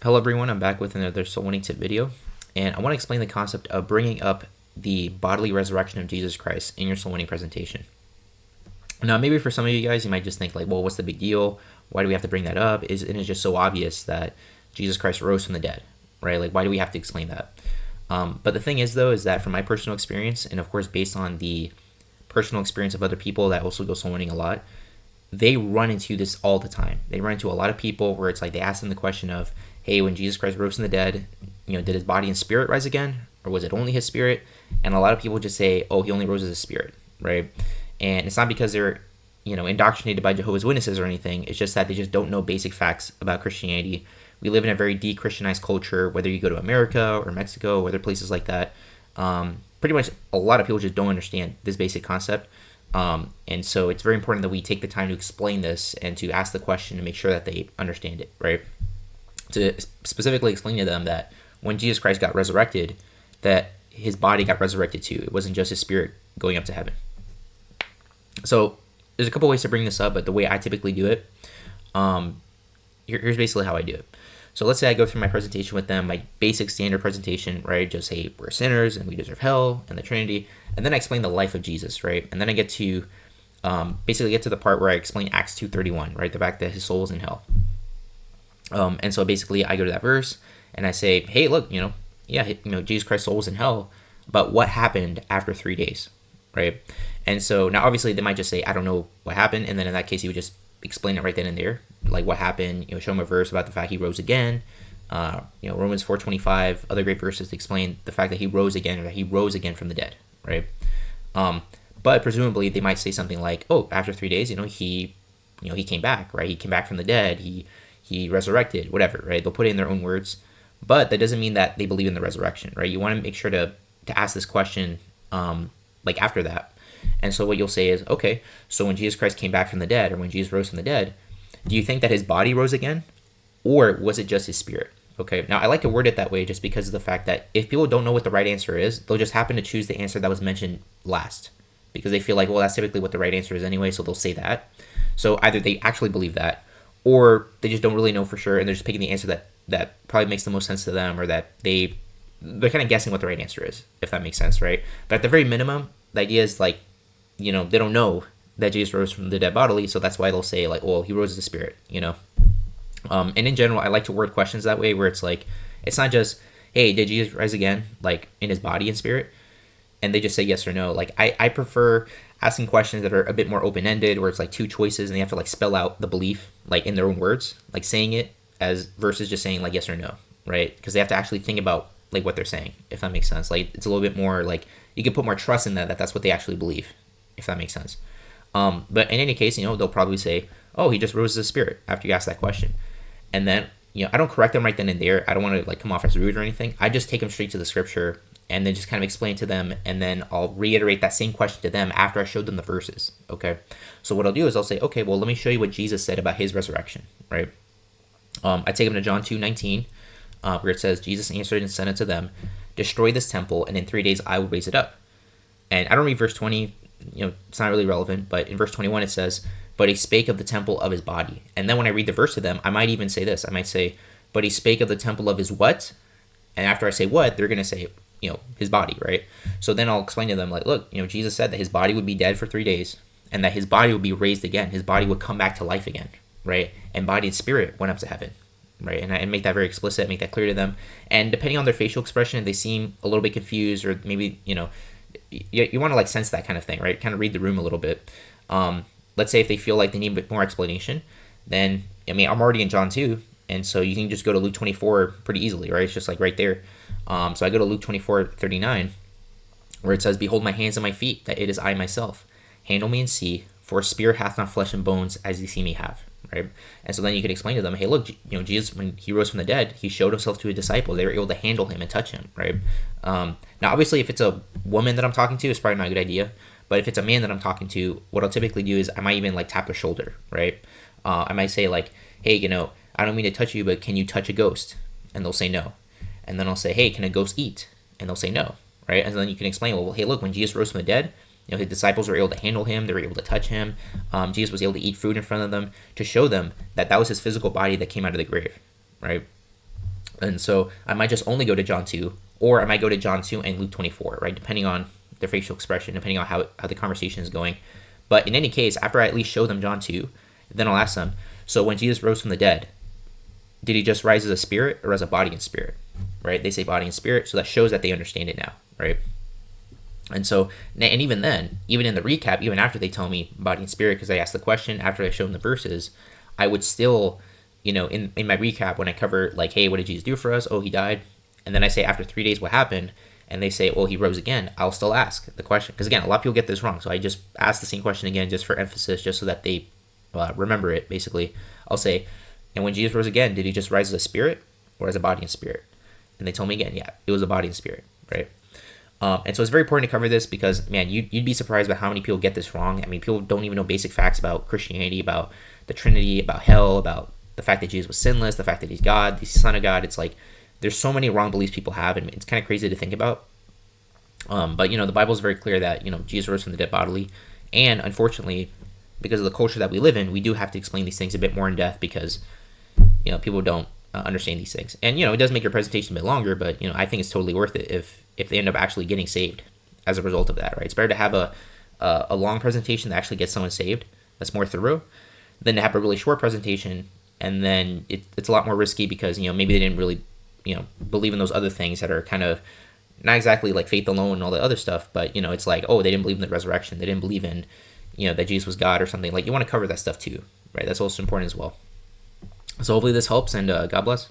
Hello everyone, I'm back with another Soul Winning tip video, and I want to explain the concept of bringing up the bodily resurrection of Jesus Christ in your Soul Winning presentation. Now, maybe for some of you guys, you might just think like, well, what's the big deal? Why do we have to bring that up? Isn't it just so obvious that Jesus Christ rose from the dead, right? Like, why do we have to explain that? But the thing is, though, is that from my personal experience, and of course based on the personal experience of other people that also go Soul Winning a lot, they run into this all the time. They run into a lot of people where it's like they ask them the question of, hey, when Jesus Christ rose from the dead, did his body and spirit rise again? Or was it only his spirit? And a lot of people just say, oh, he only rose as a spirit, right? And it's not because they're, indoctrinated by Jehovah's Witnesses or anything. It's just that they just don't know basic facts about Christianity. We live in a very de-Christianized culture, whether you go to America or Mexico or other places like that. Pretty much a lot of people just don't understand this basic concept. And so it's very important that we take the time to explain this and to ask the question to make sure that they understand it, right? To specifically explain to them that when Jesus Christ got resurrected, that his body got resurrected too. It wasn't just his spirit going up to heaven. So there's a couple ways to bring this up, but the way I typically do it, here's basically how I do it. So let's say I go through my presentation with them, my basic standard presentation, right? Just say we're sinners and we deserve hell and the Trinity. And then I explain the life of Jesus, right? And then I get to basically get to the part where I explain Acts 2:31, right? The fact that his soul is in hell. And so basically I go to that verse and I say, hey, look, Jesus Christ's soul was in hell, but what happened after 3 days, right? And so now obviously they might just say, I don't know what happened. And then in that case, you would just explain it right then and there, like what happened, show them a verse about the fact he rose again. Romans 4:25, other great verses to explain the fact that he rose again, or that he rose again from the dead, right? But presumably they might say something like, oh, after 3 days, he came back, right? He came back from the dead. He resurrected, whatever, right? They'll put it in their own words, but that doesn't mean that they believe in the resurrection, right? You want to make sure to ask this question, like after that. And so what you'll say is, okay, so when Jesus Christ came back from the dead, or when Jesus rose from the dead, do you think that his body rose again, or was it just his spirit? Okay, now I like to word it that way just because of the fact that if people don't know what the right answer is, they'll just happen to choose the answer that was mentioned last because they feel like, well, that's typically what the right answer is anyway, so they'll say that. So either they actually believe that, or they just don't really know for sure, and they're just picking the answer that probably makes the most sense to them, or that they're kind of guessing what the right answer is, if that makes sense, right? But at the very minimum, the idea is like, they don't know that Jesus rose from the dead bodily, so that's why they'll say like, well, he rose as a spirit, And in general, I like to word questions that way, where it's like, it's not just, hey, did Jesus rise again, like in his body and spirit? And they just say yes or no. Like I prefer asking questions that are a bit more open-ended, where it's like two choices and they have to like spell out the belief like in their own words, like saying it as versus just saying like yes or no, right? Because they have to actually think about like what they're saying, if that makes sense. Like it's a little bit more like you can put more trust in that's what they actually believe, if that makes sense. But in any case, they'll probably say, oh, he just rose as a spirit after you ask that question. And then, I don't correct them right then and there. I don't want to like come off as rude or anything. I just take them straight to the scripture and then just kind of explain to them, and then I'll reiterate that same question to them after I showed them the verses, okay? So what I'll do is I'll say, okay, well, let me show you what Jesus said about his resurrection, right? I take them to John 2:19, where it says, Jesus answered and said unto them, destroy this temple, and in 3 days I will raise it up. And I don't read verse 20, it's not really relevant, but in verse 21 it says, but he spake of the temple of his body. And then when I read the verse to them, I might even say this. I might say, but he spake of the temple of his what? And after I say what, they're going to say, his body, right? So then I'll explain to them like, look, Jesus said that his body would be dead for 3 days and that his body would be raised again. His body would come back to life again, right? And body and spirit went up to heaven, right? And I make that very explicit, make that clear to them. And depending on their facial expression, if they seem a little bit confused, or maybe, you want to like sense that kind of thing, right? Kind of read the room a little bit. Let's say if they feel like they need a bit more explanation, then, I'm already in John 2, and so you can just go to Luke 24 pretty easily, right? It's just like right there. So I go to Luke 24:39, where it says, behold my hands and my feet, that it is I myself. Handle me and see, for a spirit hath not flesh and bones as ye see me have, right? And so then you can explain to them, hey, look, Jesus, when he rose from the dead, he showed himself to a disciple. They were able to handle him and touch him, right? Now, obviously, if it's a woman that I'm talking to, it's probably not a good idea. But if it's a man that I'm talking to, what I'll typically do is I might even like tap their shoulder, right? I might say like, hey, I don't mean to touch you, but can you touch a ghost? And they'll say no. And then I'll say, hey, can a ghost eat? And they'll say no, right? And then you can explain, well, hey, look, when Jesus rose from the dead, his disciples were able to handle him. They were able to touch him. Jesus was able to eat food in front of them to show them that that was his physical body that came out of the grave, right? And so I might just only go to John 2, or I might go to John 2 and Luke 24, right? Depending on their facial expression, depending on how the conversation is going. But in any case, after I at least show them John 2, then I'll ask them, so when Jesus rose from the dead, did he just rise as a spirit or as a body and spirit, right? They say body and spirit, so that shows that they understand it now, right? And so, and even then, even in the recap, even after they tell me body and spirit, because I asked the question, after I show them the verses, I would still, in my recap, when I cover like, hey, what did Jesus do for us? Oh, he died. And then I say, after 3 days, what happened? And they say, well, he rose again. I'll still ask the question. Because again, a lot of people get this wrong. So I just ask the same question again, just for emphasis, just so that they remember it, basically. I'll say, and when Jesus rose again, did he just rise as a spirit or as a body and spirit? And they told me again, yeah, it was a body and spirit, right? And so it's very important to cover this because, man, you'd be surprised about how many people get this wrong. I mean, people don't even know basic facts about Christianity, about the Trinity, about hell, about the fact that Jesus was sinless, the fact that he's God, he's the Son of God. It's like there's so many wrong beliefs people have, and it's kind of crazy to think about. But, the Bible is very clear that, Jesus rose from the dead bodily. And unfortunately, because of the culture that we live in, we do have to explain these things a bit more in depth because, people don't understand these things. And, it does make your presentation a bit longer, but, I think it's totally worth it if they end up actually getting saved as a result of that, right? It's better to have a long presentation that actually gets someone saved, that's more thorough, than to have a really short presentation, and then it's a lot more risky because, maybe they didn't really, believe in those other things that are kind of not exactly like faith alone and all the other stuff, but, it's like, oh, they didn't believe in the resurrection, they didn't believe in, that Jesus was God or something. Like, you want to cover that stuff too, right? That's also important as well. So hopefully this helps, and God bless.